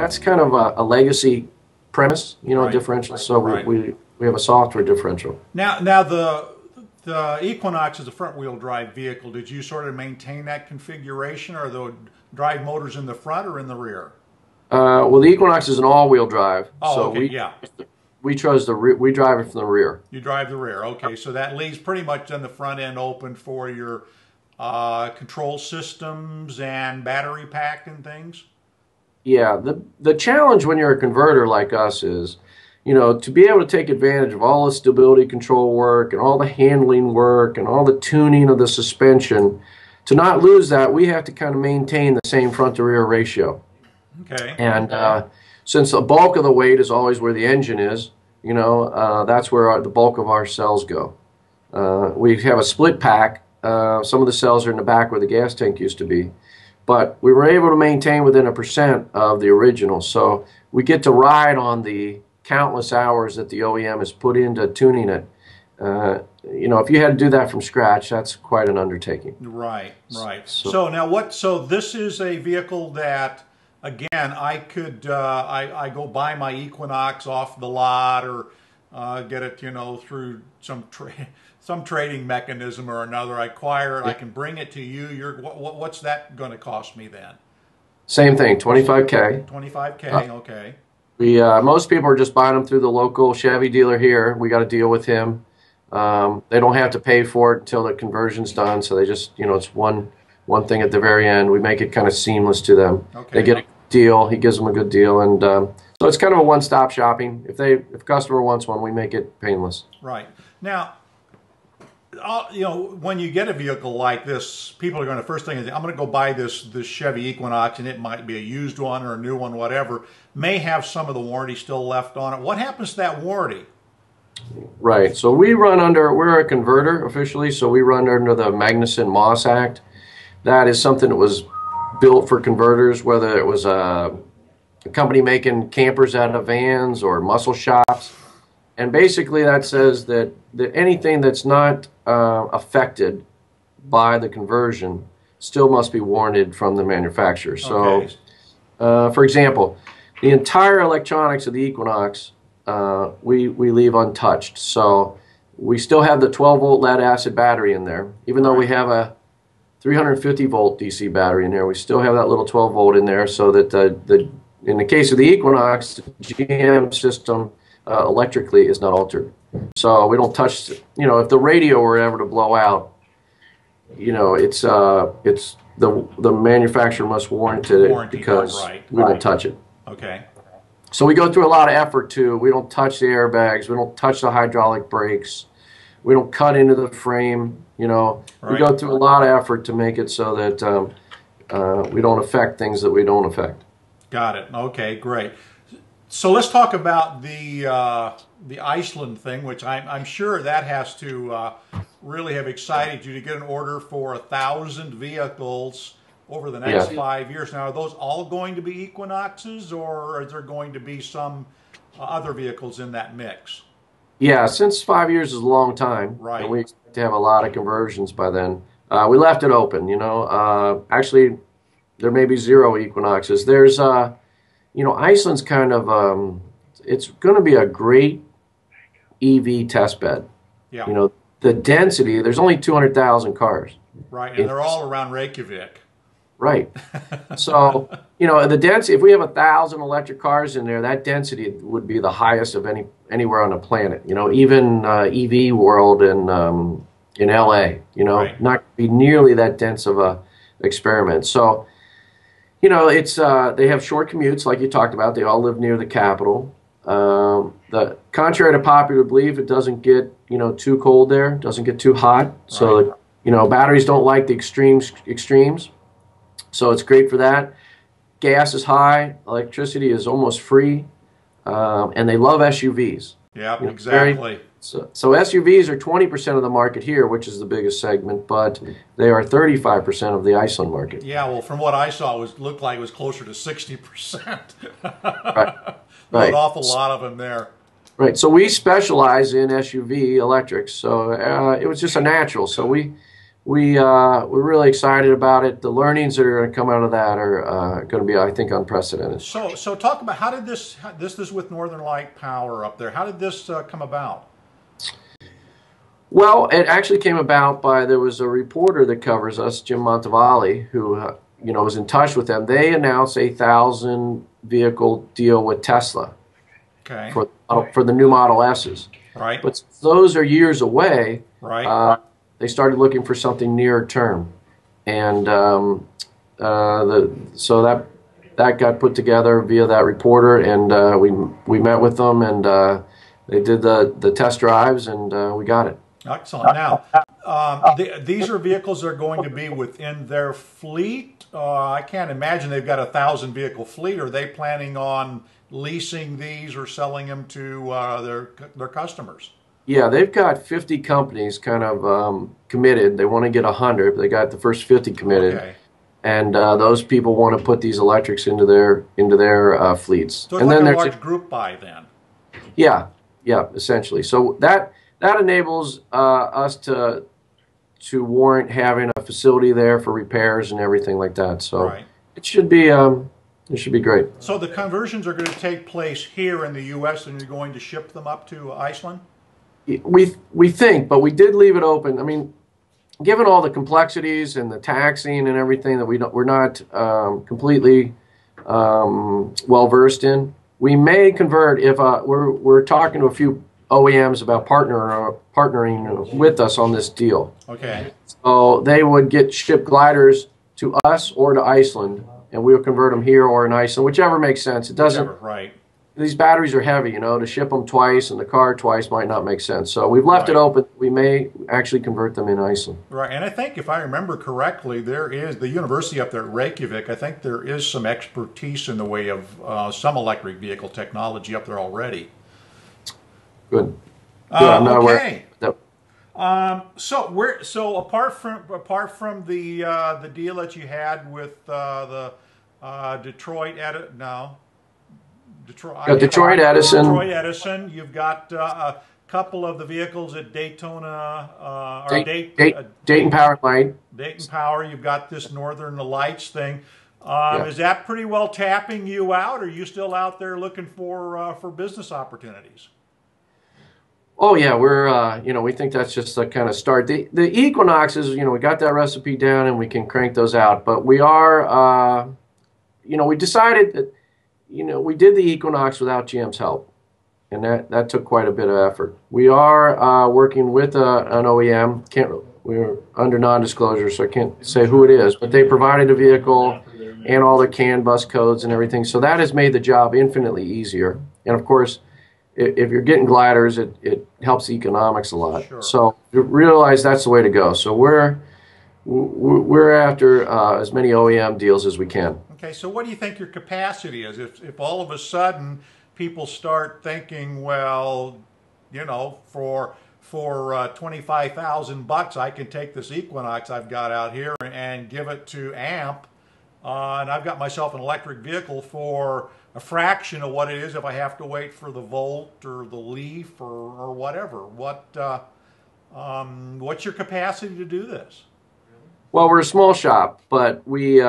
that's kind of a legacy premise, you know, Right. differential. So Right. we have a software differential. Now the Equinox is a front-wheel drive vehicle. Did you sort of maintain that configuration, or the drive motors in the front or in the rear? Well, the Equinox is an all-wheel drive, Oh, so okay, yeah. we chose we drive it from the rear. You drive the rear. Okay, so that leaves pretty much then the front end open for your control systems and battery pack and things. Yeah, the challenge when you're a converter like us is, you know, to be able to take advantage of all the stability control work and all the handling work and all the tuning of the suspension, to not lose that, we have to kind of maintain the same front to rear ratio. Okay. And since the bulk of the weight is always where the engine is, you know, that's where the bulk of our cells go. We have a split pack. Some of the cells are in the back where the gas tank used to be. But we were able to maintain within 1% of the original. So we get to ride on the countless hours that the OEM has put into tuning it. You know, if you had to do that from scratch, that's quite an undertaking. Right, right. So now so this is a vehicle that, again, I could, I go buy my Equinox off the lot, or get it, you know, through some trading mechanism or another. I acquire it, I can bring it to you. What's that going to cost me then? Same thing, 25K. 25K, okay. Most people are just buying them through the local Chevy dealer here. We got to deal with him. They don't have to pay for it until the conversion's done, so they just, you know, it's one thing at the very end. We make it kind of seamless to them. Okay. They get a deal. He gives them a good deal, and so it's kind of a one-stop shopping. If a customer wants one, we make it painless. Right. Now, you know, when you get a vehicle like this, people are going to, first thing is, I'm going to go buy this Chevy Equinox, and it might be a used one or a new one, whatever. May have some of the warranty still left on it. What happens to that warranty? Right. So we're a converter officially, so we run under the Magnuson-Moss Act. That is something that was built for converters, whether it was a company making campers out of vans or muscle shops. And basically that says that anything that's not affected by the conversion still must be warranted from the manufacturer. So, for example, the entire electronics of the Equinox we leave untouched. So we still have the 12-volt lead acid battery in there. Even though we have a 350-volt DC battery in there, we still have that little 12-volt in there, so that in the case of the Equinox, the GM system electrically is not altered. So we don't touch, you know, if the radio were ever to blow out, you know, it's the manufacturer must warrant it because we don't touch it. Okay. So we go through a lot of effort too. We don't touch the airbags. We don't touch the hydraulic brakes. We don't cut into the frame. You know, we go through a lot of effort to make it so that we don't affect things that we don't affect. Got it. Okay, great. So let's talk about the Iceland thing, which I'm sure that has to really have excited you to get an order for 1,000 vehicles over the next 5 years. Now, are those all going to be Equinoxes, or are there going to be some other vehicles in that mix? Yeah, since 5 years is a long time, and we expect to have a lot of conversions by then, we left it open, you know. Actually, there may be 0 Equinoxes. There's, you know, Iceland's kind of, it's going to be a great EV test bed. Yeah. You know, the density, there's only 200,000 cars. Right, and they're all around Reykjavik. Right. So, you know, the density, if we have 1,000 electric cars in there, that density would be the highest of anywhere on the planet. You know, even EV world in LA, you know, not be nearly that dense of a experiment. So, you know, it's they have short commutes, like you talked about. They all live near the capital. Contrary to popular belief, it doesn't get, you know, too cold there. It doesn't get too hot. So, you know, batteries don't like the extremes. So it's great for that. Gas is high. Electricity is almost free. And they love SUVs. Yeah, you know, exactly. So SUVs are 20% of the market here, which is the biggest segment, but they are 35% of the Iceland market. Yeah, well, from what I saw, it looked like it was closer to 60%. Right. An awful lot of them there. Right. So we specialize in SUV electrics. So it was just a natural. So we we're really excited about it. The learnings that are going to come out of that are going to be, I think, unprecedented. So talk about how did this is with Northern Light Power up there. How did this come about? Well, it actually came about by, there was a reporter that covers us, Jim Montevalli, who was in touch with them. They announced a 1,000 vehicle deal with Tesla. Okay. For the new Model S's. Right. But those are years away. Right. They started looking for something nearer term, and so that got put together via that reporter, and we met with them, and they did the test drives, and we got it. Excellent. Now, these are vehicles that are going to be within their fleet. I can't imagine they've got a 1,000 vehicle fleet. Are they planning on leasing these or selling them to their customers? Yeah, they've got 50 companies kind of committed. They want to get 100, but they got the first 50 committed. Okay. And those people want to put these electrics into their fleets. So it's and like then a large group buy then. Yeah, essentially. So that enables us to warrant having a facility there for repairs and everything like that. So right. It should be great. So the conversions are going to take place here in the U.S. and you're going to ship them up to Iceland? We think, but we did leave it open. I mean, given all the complexities and the taxing and everything that we're not completely well versed in, we may convert if we're talking to a few OEMs about partnering with us on this deal. Okay. So they would get shipped gliders to us or to Iceland, and we'll convert them here or in Iceland, whichever makes sense. It doesn't. Right. These batteries are heavy, to ship them twice and the car twice might not make sense. So we've left it open. We may actually convert them in Iceland. Right, and I think if I remember correctly, there is the university up there at Reykjavik. I think there is some expertise in the way of some electric vehicle technology up there already. Good. I'm not aware. So apart from the deal that you had with the Detroit Detroit Edison. Detroit Edison. You've got a couple of the vehicles at Daytona, Dayton Power Light. Dayton Power. You've got this Northern Lights thing. Is that pretty well tapping you out? Or are you still out there looking for business opportunities? Oh yeah, we're we think that's just the kind of start. The Equinoxes, we got that recipe down and we can crank those out. But we are, we decided that. We did the Equinox without GM's help, and that took quite a bit of effort. We are working with an OEM. We're under non-disclosure, so I can't say who it is, but they provided a vehicle and all the CAN bus codes and everything. So that has made the job infinitely easier. And of course, if you're getting gliders, it helps economics a lot. Sure. So you realize that's the way to go. So we're after as many OEM deals as we can. Okay, so what do you think your capacity is? If all of a sudden people start thinking, well, for $25,000 I can take this Equinox I've got out here and give it to AMP, and I've got myself an electric vehicle for a fraction of what it is if I have to wait for the Volt or the Leaf or whatever. What's your capacity to do this? Well, we're a small shop, but we've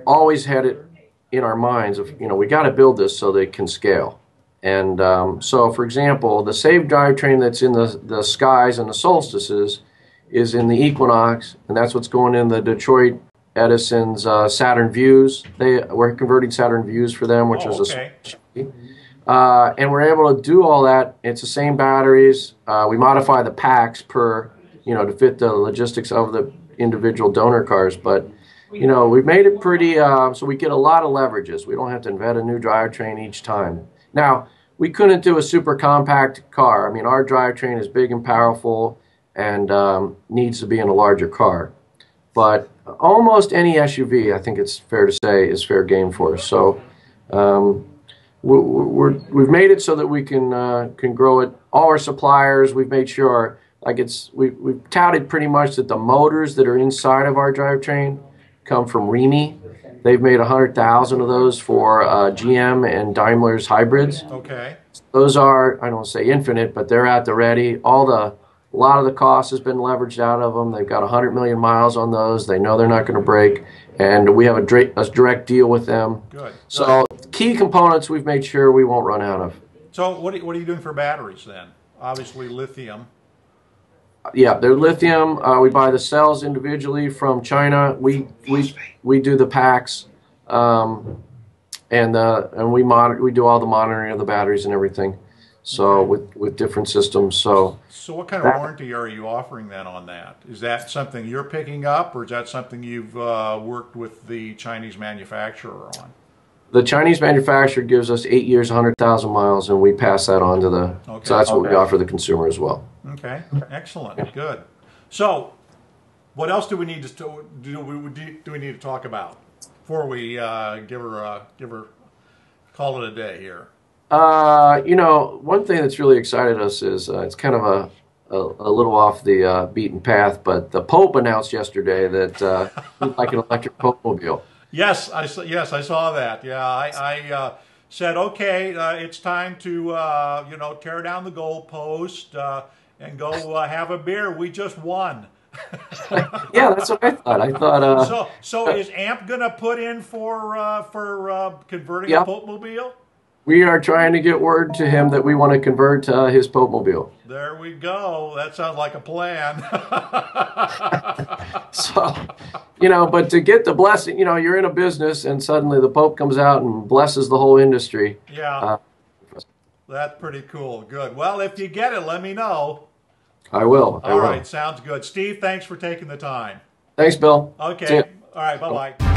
always had it in our minds of, we got to build this so they can scale. And so, for example, the same drivetrain that's in the Skies and the Solstices is in the Equinox, and that's what's going in the Detroit Edison's Saturn Views. We're converting Saturn Views for them, which is okay. And we're able to do all that. It's the same batteries. We modify the packs to fit the logistics of the individual donor cars, but we've made it pretty, so we get a lot of leverages. We don't have to invent a new drivetrain each time. Now, we couldn't do a super compact car. I mean, our drivetrain is big and powerful and needs to be in a larger car. But almost any SUV, I think it's fair to say, is fair game for us. So we've made it so that we can grow it. All our suppliers, we've made sure, we've touted pretty much that the motors that are inside of our drivetrain come from Remy. They've made 100,000 of those for GM and Daimler's hybrids. Okay. Those are, I don't say infinite, but they're at the ready. All the A lot of the cost has been leveraged out of them. They've got 100 million miles on those. They know they're not going to break, and we have a direct deal with them. Good. So key components we've made sure we won't run out of. So what are you doing for batteries then? Obviously lithium. Yeah, they're lithium. We buy the cells individually from China. We do the packs, and we do all the monitoring of the batteries and everything. So with different systems. So what kind of warranty are you offering then on that? Is that something you're picking up, or is that something you've worked with the Chinese manufacturer on? The Chinese manufacturer gives us 8 years, 100,000 miles, and we pass that on to the. Okay. So that's what we offer the consumer as well. Okay, excellent, good. So, what else do we need to we need to talk about before we give her call it a day here? You know, one thing that's really excited us is it's kind of a little off the beaten path, but the Pope announced yesterday that he'd like an electric Pope mobile. Yes, I saw that. Yeah, I said, okay, it's time to tear down the goalpost and go have a beer. We just won. Yeah, that's what I thought. I thought. So is AMP gonna put in for converting a Pope mobile? We are trying to get word to him that we want to convert his Pope mobile. There we go. That sounds like a plan. So, you know, but to get the blessing, you know, you're in a business and suddenly the Pope comes out and blesses the whole industry. Yeah. That's pretty cool. Good. Well, if you get it, let me know. I will. All right. Sounds good. Steve, thanks for taking the time. Thanks, Bill. Okay. All right. Bye-bye.